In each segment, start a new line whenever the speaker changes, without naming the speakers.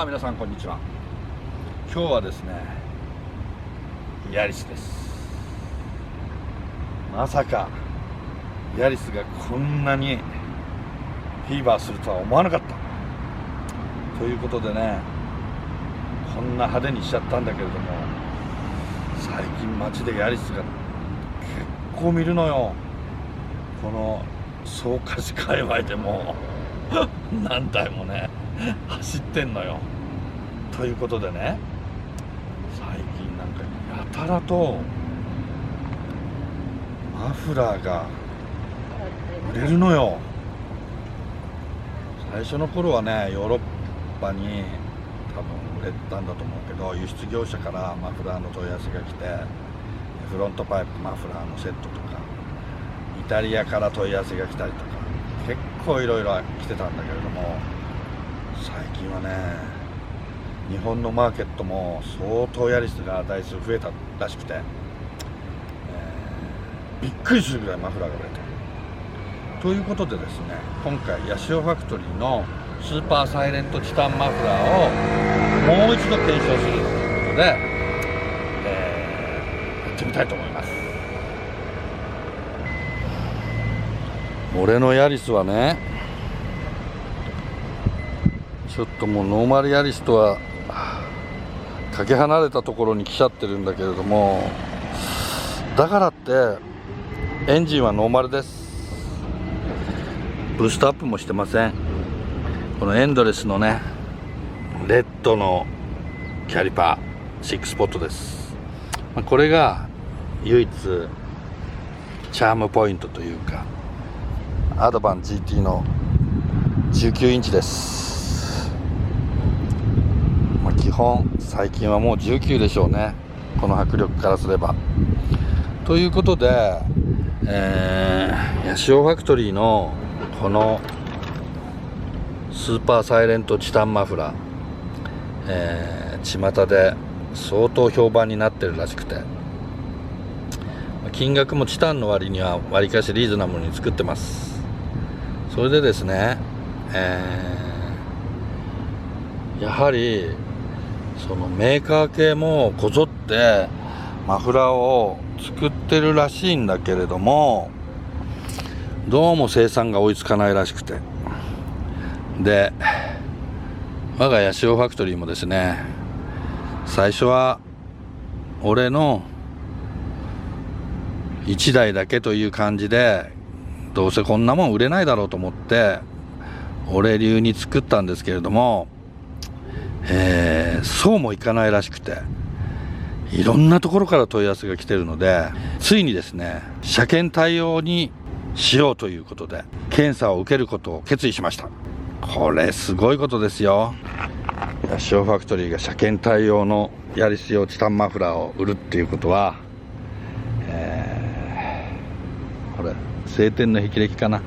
皆さんこんにちは。今日はですね、ヤリスです。まさかヤリスがこんなにフィーバーするとは思わなかったということでね、こんな派手にしちゃったんだけれども、最近街でヤリスが結構見るのよ。この草加市界隈でも何台もね走ってんのよ。ということでね、最近なんかやたらとマフラーが売れるのよ。最初の頃はね、ヨーロッパに多分売れたんだと思うけど、輸出業者からマフラーの問い合わせが来て、フロントパイプマフラーのセットとか、イタリアから問い合わせが来たりとか、結構いろいろ来てたんだけれども、最近はね、日本のマーケットも相当ヤリスが台数増えたらしくて、びっくりするぐらいマフラーが売れてるということでですね、今回ヤシオファクトリーのスーパーサイレントチタンマフラーをもう一度検証するということで、やってみたいと思います。俺のヤリスはね、ちょっともうノーマルヤリスとはかけ離れたところに来ちゃってるんだけれども、だからってエンジンはノーマルです。ブーストアップもしてません。このエンドレスのね、レッドのキャリパー6スポットです。これが唯一チャームポイントというか、アドバン GT の19インチです。基本最近はもう19でしょうね、この迫力からすれば。ということで、ヤシオファクトリーのこのスーパーサイレントチタンマフラー、巷で相当評判になってるらしくて、金額もチタンの割にはわりかしリーズナブルに作ってます。それでですね、やはりそのメーカー系もこぞってマフラーを作ってるらしいんだけれども、どうも生産が追いつかないらしくて、で我がヤシオファクトリーもですね、最初は俺の1台だけという感じで、どうせこんなもん売れないだろうと思って俺流に作ったんですけれども、そうもいかないらしくて、いろんなところから問い合わせが来てるので、ついにですね、車検対応にしようということで検査を受けることを決意しました。これすごいことですよ。ヤシオファクトリーが車検対応のヤリス用チタンマフラーを売るっていうことは、これ晴天の霹靂かな。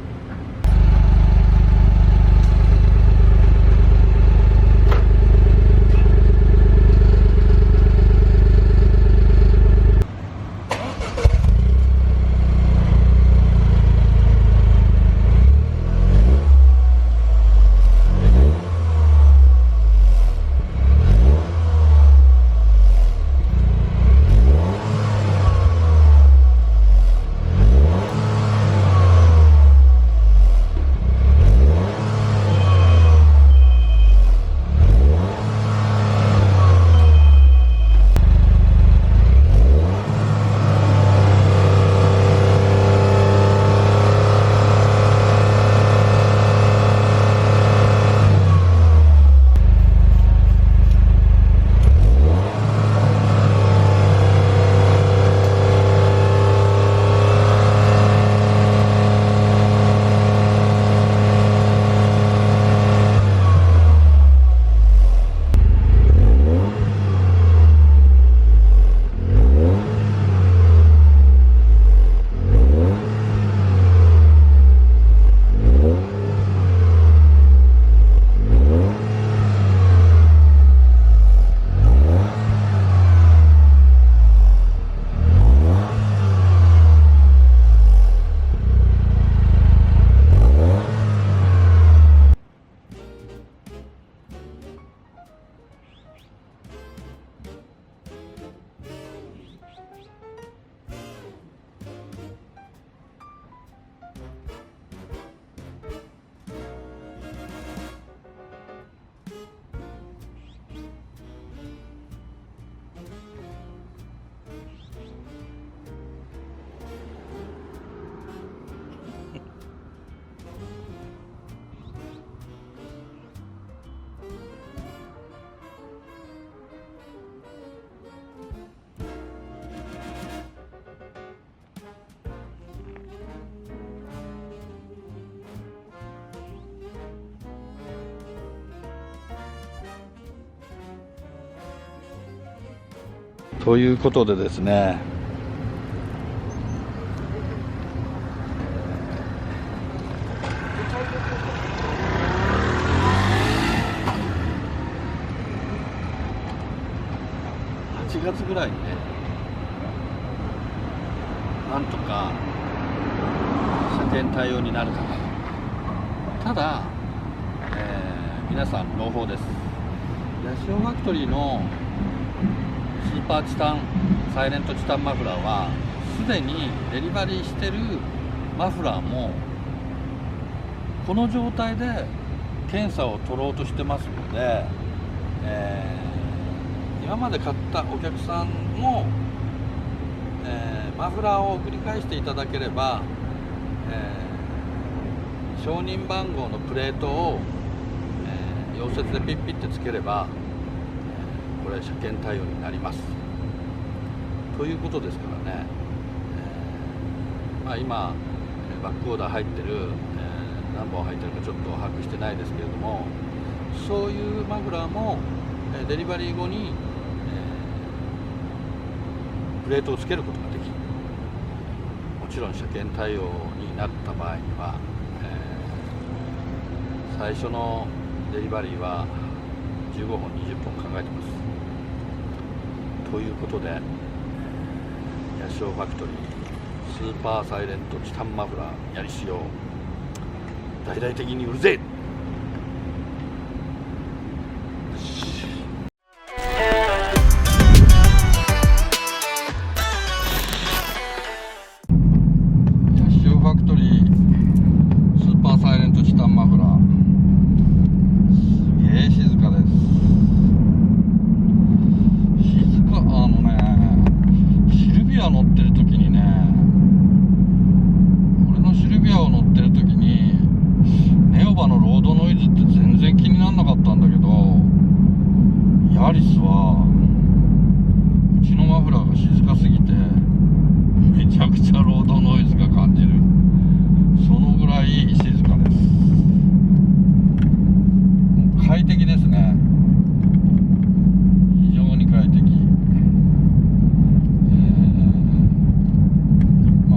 ということでですね、8月ぐらいにね、なんとか車検対応になるかな。ただ、皆さん朗報です。ヤシオファクトリーのスーパーチタンサイレントチタンマフラーはすでにデリバリーしてるマフラーもこの状態で検査を取ろうとしてますので、今まで買ったお客さんも、マフラーを送り返していただければ、承認番号のプレートを、溶接でピッピッてつければ、これ車検対応になりますということですからね、今バックオーダー入ってる、何本入ってるかちょっと把握してないですけれども、そういうマフラーもデリバリー後に、プレートをつけることができる。もちろん車検対応になった場合には、最初のデリバリーは15本20本考えてます。ということで、ヤシオファクトリースーパーサイレントチタンマフラーやりしよう、大々的に売るぜ。ヤシオファクトリースーパーサイレントチタンマフラー、すげえ静かです。シルビア乗ってる時にね、俺のシルビアを乗ってる時にネオバのロードノイズって全然気にならなかったんだけど、ヤリスはうちのマフラーが静かすぎてめちゃくちゃロードノイズが感じる。そのぐらい静かです。快適ですね。非常に快適。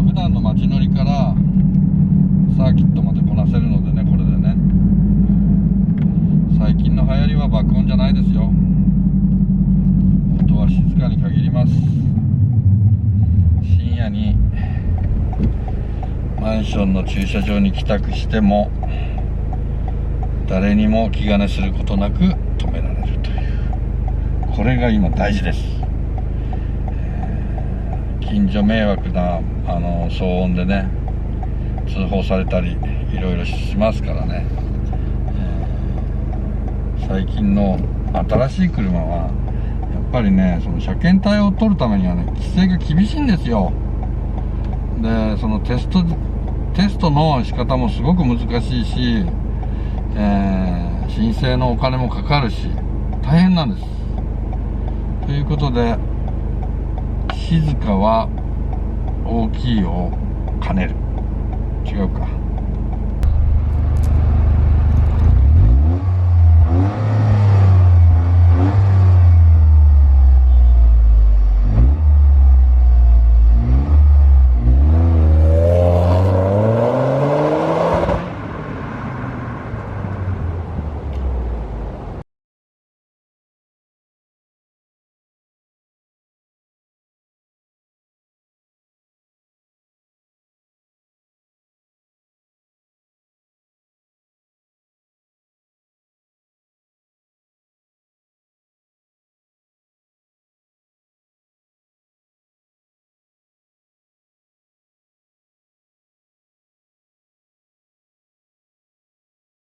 普段の街乗りからサーキットまでこなせるのでね、これでね。最近の流行りは爆音じゃないですよ。音は静かに限ります。深夜にマンションの駐車場に帰宅しても誰にも気兼ねすることなく止められるという、これが今大事です。近所迷惑な騒音でね、通報されたりいろいろしますからね。最近の新しい車はやっぱりね、その車検対応を取るためにはね、規制が厳しいんですよ。で、そのテストの仕方もすごく難しいし、申請のお金もかかるし大変なんです。ということで、静かは大きいを兼ねる。違うか。